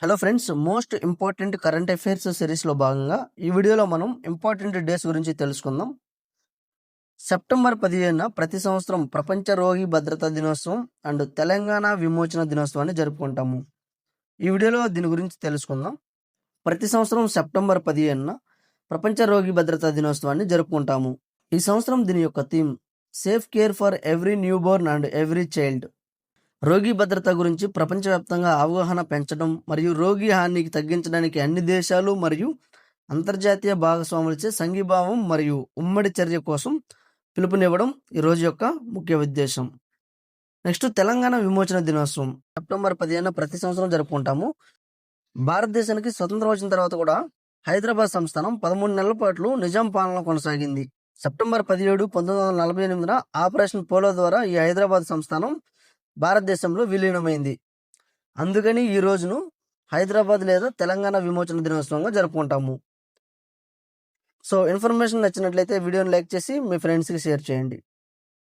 Hello friends, most important current affairs సిరీస్లో భాగంగా ఈ వీడియోలో మనం ఇంపార్టెంట్ డేస్ గురించి తెలుసుకుందాం. సెప్టెంబర్ 15న ప్రతి సంవత్సరం ప్రపంచ రోగి భద్రతా దినోత్సవం అండ్ తెలంగాణ విమోచన దినోత్సవాన్ని జరుపుకుంటాము. ఈ వీడియోలో దీని గురించి తెలుసుకుందాం. ప్రతి సంవత్సరం సెప్టెంబర్ 15న ప్రపంచ రోగి భద్రతా దినోత్సవాన్ని జరుపుకుంటాము. ఈ సంవత్సరం దీని యొక్క theme safe care for every new Born and every child. రోగి భద్రత గురించి ప్రపంచవ్యాప్తంగా అవగాహన పెంచడం మరియు రోగి హానికి తగ్గించడానికి అన్ని దేశాలు మరియు అంతర్జాతీయ భాగస్వాములచే సంఘీభావం మరియు ఉమ్మడి చర్య కోసం పిలుపునివ్వడం ఈ రోజు యొక్క ముఖ్య ఉద్దేశం. నెక్స్ట్, తెలంగాణ విమోచన దినోత్సవం సెప్టెంబర్ 15న ప్రతి సంవత్సరం జరుపుకుంటాము. భారతదేశానికి స్వతంత్రం వచ్చిన తర్వాత కూడా హైదరాబాద్ సంస్థానం 13 నెలల పాటు నిజాం పాలన కొనసాగింది. సెప్టెంబర్ 17, 1948న ఆపరేషన్ పోలో ద్వారా ఈ హైదరాబాద్ సంస్థానం భారతదేశంలో విలీనమైంది. అందుకని ఈ రోజును హైదరాబాద్ లేదా తెలంగాణ విమోచన దినోత్సవంగా జరుపుకుంటాము. సో ఇన్ఫర్మేషన్ నచ్చినట్లయితే వీడియోని లైక్ చేసి మీ ఫ్రెండ్స్కి షేర్ చేయండి.